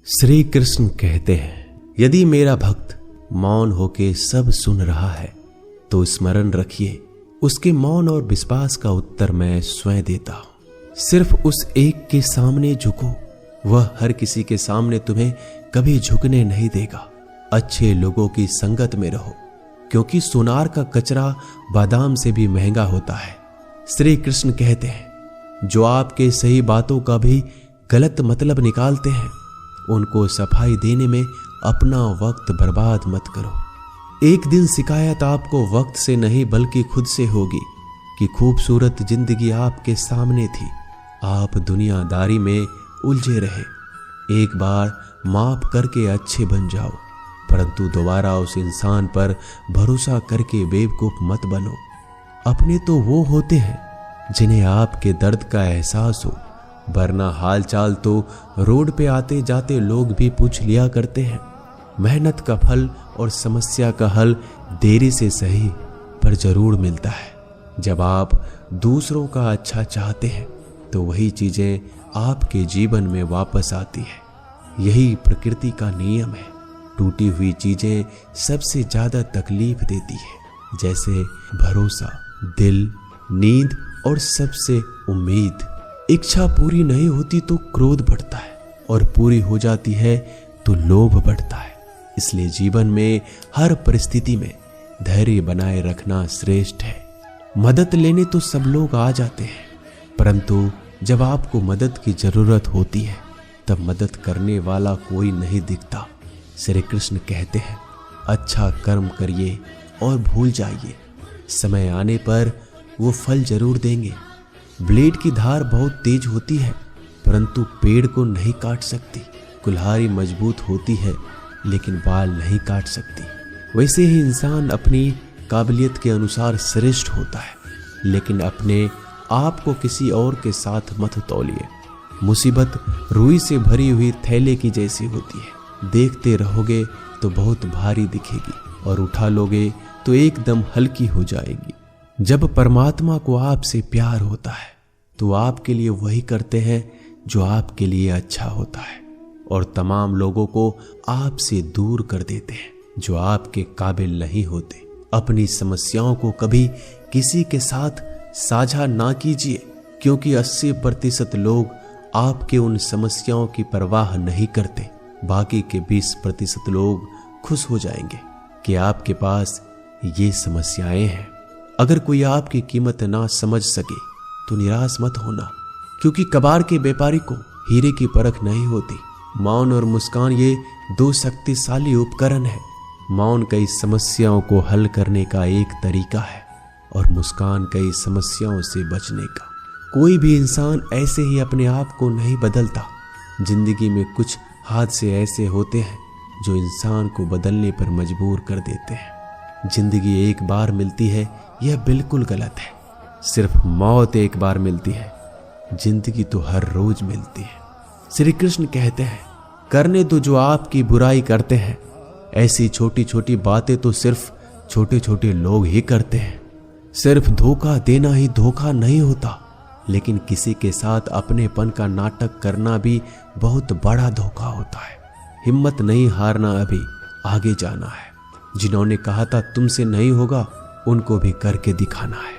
श्री कृष्ण कहते हैं, यदि मेरा भक्त मौन होके सब सुन रहा है तो स्मरण रखिए, उसके मौन और विश्वास का उत्तर मैं स्वयं देता हूं। सिर्फ उस एक के सामने झुको, वह हर किसी के सामने तुम्हें कभी झुकने नहीं देगा। अच्छे लोगों की संगत में रहो, क्योंकि सोनार का कचरा बादाम से भी महंगा होता है। श्री कृष्ण कहते हैं, जो आपके सही बातों का भी गलत मतलब निकालते हैं, उनको सफाई देने में अपना वक्त बर्बाद मत करो। एक दिन शिकायत आपको वक्त से नहीं बल्कि खुद से होगी कि खूबसूरत जिंदगी आपके सामने थी, आप दुनियादारी में उलझे रहे। एक बार माफ करके अच्छे बन जाओ, परंतु दोबारा उस इंसान पर भरोसा करके बेवकूफ मत बनो। अपने तो वो होते हैं जिन्हें आपके दर्द का एहसास हो, वरना हालचाल तो रोड पे आते जाते लोग भी पूछ लिया करते हैं। मेहनत का फल और समस्या का हल देरी से सही पर जरूर मिलता है। जब आप दूसरों का अच्छा चाहते हैं तो वही चीजें आपके जीवन में वापस आती है। यही प्रकृति का नियम है। टूटी हुई चीजें सबसे ज्यादा तकलीफ देती है, जैसे भरोसा, दिल, नींद और सबसे उम्मीद। इच्छा पूरी नहीं होती तो क्रोध बढ़ता है, और पूरी हो जाती है तो लोभ बढ़ता है। इसलिए जीवन में हर परिस्थिति में धैर्य बनाए रखना श्रेष्ठ है। मदद लेने तो सब लोग आ जाते हैं, परंतु जब आपको मदद की जरूरत होती है तब मदद करने वाला कोई नहीं दिखता। श्री कृष्ण कहते हैं, अच्छा कर्म करिए और भूल जाइए, समय आने पर वो फल जरूर देंगे। ब्लेड की धार बहुत तेज होती है, परंतु पेड़ को नहीं काट सकती। कुल्हाड़ी मजबूत होती है, लेकिन बाल नहीं काट सकती। वैसे ही इंसान अपनी काबिलियत के अनुसार श्रेष्ठ होता है, लेकिन अपने आप को किसी और के साथ मत तौलिए। मुसीबत रुई से भरी हुई थैले की जैसी होती है, देखते रहोगे तो बहुत भारी दिखेगी और उठा लोगे तो एकदम हल्की हो जाएगी। जब परमात्मा को आपसे प्यार होता है तो आपके लिए वही करते हैं जो आपके लिए अच्छा होता है, और तमाम लोगों को आपसे दूर कर देते हैं जो आपके काबिल नहीं होते। अपनी समस्याओं को कभी किसी के साथ साझा ना कीजिए, क्योंकि 80% लोग आपके उन समस्याओं की परवाह नहीं करते। बाकी के 20% लोग खुश हो जाएंगे कि आपके पास ये समस्याएं हैं। अगर कोई आपकी कीमत ना समझ सके तो निराश मत होना, क्योंकि कबाड़ के व्यापारी को हीरे की परख नहीं होती। मौन और मुस्कान ये दो शक्तिशाली उपकरण है। मौन कई समस्याओं को हल करने का एक तरीका है और मुस्कान कई समस्याओं से बचने का। कोई भी इंसान ऐसे ही अपने आप को नहीं बदलता। जिंदगी में कुछ हादसे ऐसे होते हैं जो इंसान को बदलने पर मजबूर कर देते हैं। जिंदगी एक बार मिलती है, यह बिल्कुल गलत है। सिर्फ मौत एक बार मिलती है, जिंदगी तो हर रोज मिलती है। श्री कृष्ण कहते हैं, करने दो जो आपकी बुराई करते हैं। ऐसी छोटी छोटी बातें तो सिर्फ छोटे छोटे लोग ही करते हैं। सिर्फ धोखा देना ही धोखा नहीं होता, लेकिन किसी के साथ अपनेपन का नाटक करना भी बहुत बड़ा धोखा होता है। हिम्मत नहीं हारना, अभी आगे जाना है। जिन्होंने कहा था तुमसे नहीं होगा, उनको भी करके दिखाना है।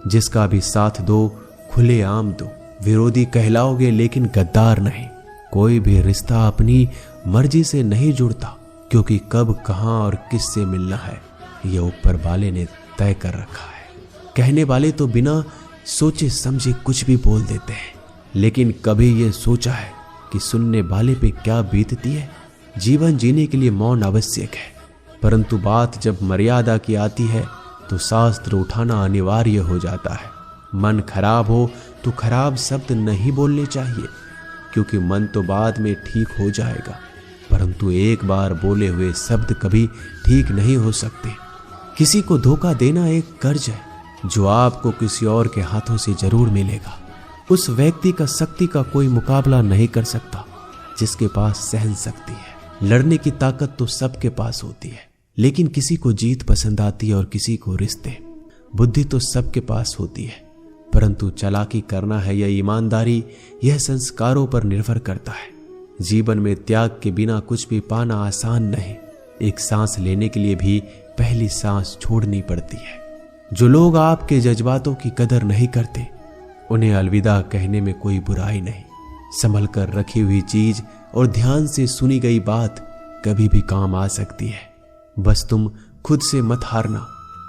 जिसका भी साथ दो, खुले आम दो। विरोधी कहलाओगे लेकिन गद्दार नहीं। कोई भी रिश्ता अपनी मर्जी से नहीं जुड़ता, क्योंकि कब, कहां और किससे मिलना है यह ऊपर वाले ने तय कर रखा है। कहने वाले तो बिना सोचे समझे कुछ भी बोल देते हैं, लेकिन कभी ये सोचा है कि सुनने वाले पे क्या बीतती है। जीवन जीने के लिए मौन आवश्यक है, परंतु बात जब मर्यादा की आती है तो शास्त्र उठाना अनिवार्य हो जाता है। मन खराब हो तो खराब शब्द नहीं बोलने चाहिए, क्योंकि मन तो बाद में ठीक हो जाएगा, परंतु एक बार बोले हुए शब्द कभी ठीक नहीं हो सकते। किसी को धोखा देना एक कर्ज है जो आपको किसी और के हाथों से जरूर मिलेगा। उस व्यक्ति का शक्ति का कोई मुकाबला नहीं कर सकता जिसके पास सहन शक्ति है। लड़ने की ताकत तो सबके पास होती है, लेकिन किसी को जीत पसंद आती है और किसी को रिश्ते। बुद्धि तो सबके पास होती है, परंतु चालाकी करना है या ईमानदारी, यह संस्कारों पर निर्भर करता है। जीवन में त्याग के बिना कुछ भी पाना आसान नहीं। एक सांस लेने के लिए भी पहली सांस छोड़नी पड़ती है। जो लोग आपके जज्बातों की कदर नहीं करते, उन्हें अलविदा कहने में कोई बुराई नहीं। संभल कर रखी हुई चीज और ध्यान से सुनी गई बात कभी भी काम आ सकती है। बस तुम खुद से मत हारना,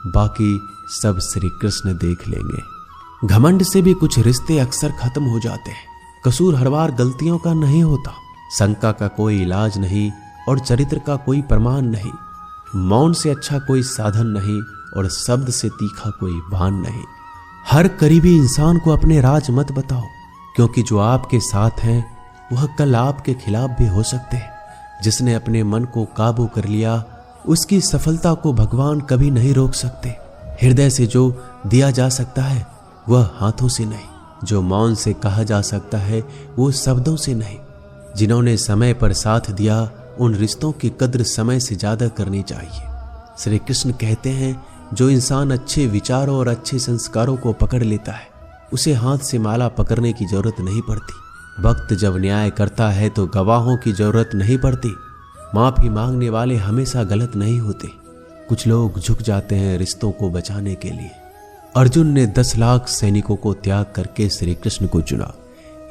बाकी सब श्री कृष्ण देख लेंगे। घमंड से भी कुछ रिश्ते अक्सर खत्म हो जाते हैं। कसूर हर बार गलतियों का नहीं होता। शंका का कोई इलाज नहीं और चरित्र का कोई प्रमाण नहीं। मौन से अच्छा कोई साधन नहीं और शब्द से तीखा कोई बाण नहीं। हर करीबी इंसान को अपने राज मत बताओ, क्योंकि जो आपके साथ हैं वह कल आपके खिलाफ भी हो सकते हैं। जिसने अपने मन को काबू कर लिया, उसकी सफलता को भगवान कभी नहीं रोक सकते। हृदय से जो दिया जा सकता है वह हाथों से नहीं। जो मौन से कहा जा सकता है वो शब्दों से नहीं। जिन्होंने समय पर साथ दिया, उन रिश्तों की कद्र समय से ज्यादा करनी चाहिए। श्री कृष्ण कहते हैं, जो इंसान अच्छे विचारों और अच्छे संस्कारों को पकड़ लेता है, उसे हाथ से माला पकड़ने की जरूरत नहीं पड़ती। वक्त जब न्याय करता है तो गवाहों की जरूरत नहीं पड़ती। माफी मांगने वाले हमेशा गलत नहीं होते। कुछ लोग झुक जाते हैं रिश्तों को बचाने के लिए। अर्जुन ने 10 लाख सैनिकों को त्याग करके श्री कृष्ण को चुना।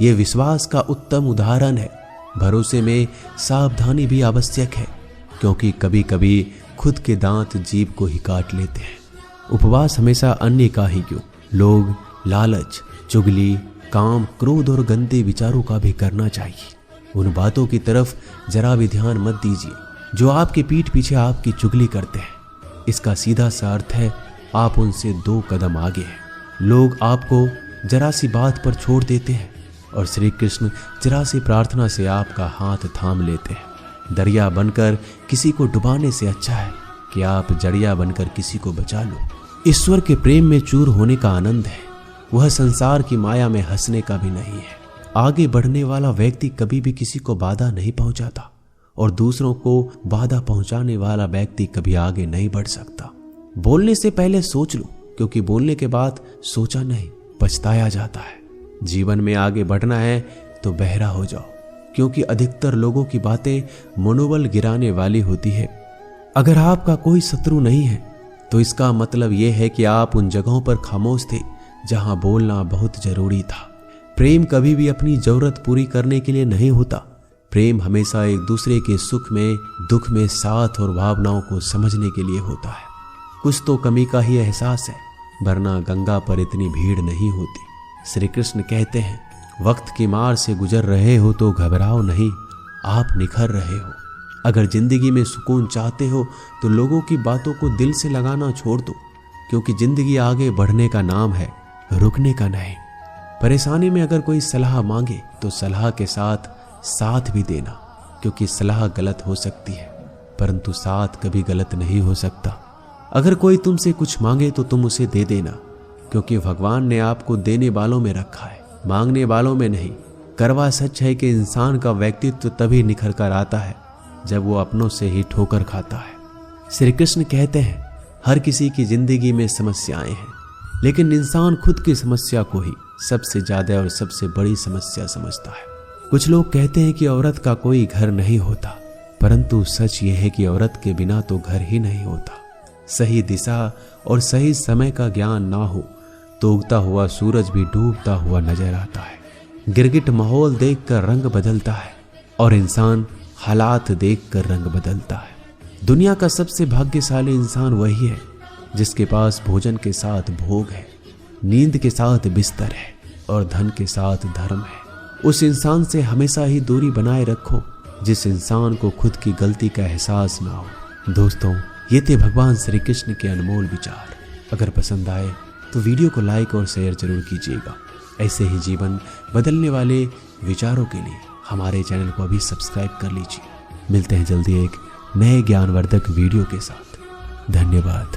यह विश्वास का उत्तम उदाहरण है। भरोसे में सावधानी भी आवश्यक है, क्योंकि कभी कभी खुद के दांत जीभ को ही काट लेते हैं। उपवास हमेशा अन्य का ही क्यों, लोग लालच, चुगली, काम, क्रोध और गंदे विचारों का भी करना चाहिए। उन बातों की तरफ जरा भी ध्यान मत दीजिए जो आपके पीठ पीछे आपकी चुगली करते हैं। इसका सीधा सा अर्थ है आप उनसे 2 कदम आगे हैं। लोग आपको जरा सी बात पर छोड़ देते हैं और श्री कृष्ण जरा सी प्रार्थना से आपका हाथ थाम लेते हैं। दरिया बनकर किसी को डुबाने से अच्छा है कि आप जड़िया बनकर किसी को बचा लो। ईश्वर के प्रेम में चूर होने का आनंद है, वह संसार की माया में हंसने का भी नहीं है। आगे बढ़ने वाला व्यक्ति कभी भी किसी को बाधा नहीं पहुंचाता और दूसरों को बाधा पहुंचाने वाला व्यक्ति कभी आगे नहीं बढ़ सकता। बोलने से पहले सोच लो, क्योंकि बोलने के बाद सोचा नहीं पछताया जाता है। जीवन में आगे बढ़ना है तो बहरा हो जाओ, क्योंकि अधिकतर लोगों की बातें मनोबल गिराने वाली होती है। अगर आपका कोई शत्रु नहीं है तो इसका मतलब यह है कि आप उन जगहों पर खामोश थे जहां बोलना बहुत जरूरी था। प्रेम कभी भी अपनी जरूरत पूरी करने के लिए नहीं होता। प्रेम हमेशा एक दूसरे के सुख में, दुख में साथ और भावनाओं को समझने के लिए होता है। कुछ तो कमी का ही एहसास है, वरना गंगा पर इतनी भीड़ नहीं होती। श्री कृष्ण कहते हैं, वक्त की मार से गुजर रहे हो तो घबराओ नहीं, आप निखर रहे हो। अगर जिंदगी में सुकून चाहते हो तो लोगों की बातों को दिल से लगाना छोड़ दो, क्योंकि जिंदगी आगे बढ़ने का नाम है, रुकने का नहीं। परेशानी में अगर कोई सलाह मांगे तो सलाह के साथ साथ भी देना, क्योंकि सलाह गलत हो सकती है परंतु साथ कभी गलत नहीं हो सकता। अगर कोई तुमसे कुछ मांगे तो तुम उसे दे देना, क्योंकि भगवान ने आपको देने वालों में रखा है, मांगने वालों में नहीं। करवा सच है कि इंसान का व्यक्तित्व तभी निखर कर आता है जब वो अपनों से ही ठोकर खाता है। श्री कृष्ण कहते हैं, हर किसी की जिंदगी में समस्याएं हैं, लेकिन इंसान खुद की समस्या को ही सबसे ज्यादा और सबसे बड़ी समस्या समझता है। कुछ लोग कहते हैं कि औरत का कोई घर नहीं होता, परंतु सच यह है कि औरत के बिना तो घर ही नहीं होता। सही दिशा और सही समय का ज्ञान ना हो तो उगता हुआ सूरज भी डूबता हुआ नजर आता है। गिरगिट माहौल देखकर रंग बदलता है और इंसान हालात देखकर रंग बदलता है। दुनिया का सबसे भाग्यशाली इंसान वही है जिसके पास भोजन के साथ भोग है, नींद के साथ बिस्तर है और धन के साथ धर्म है। उस इंसान से हमेशा ही दूरी बनाए रखो जिस इंसान को खुद की गलती का एहसास ना हो। दोस्तों, ये थे भगवान श्री कृष्ण के अनमोल विचार। अगर पसंद आए तो वीडियो को लाइक और शेयर जरूर कीजिएगा। ऐसे ही जीवन बदलने वाले विचारों के लिए हमारे चैनल को अभी सब्सक्राइब कर लीजिए। मिलते हैं जल्दी एक नए ज्ञानवर्धक वीडियो के साथ। धन्यवाद।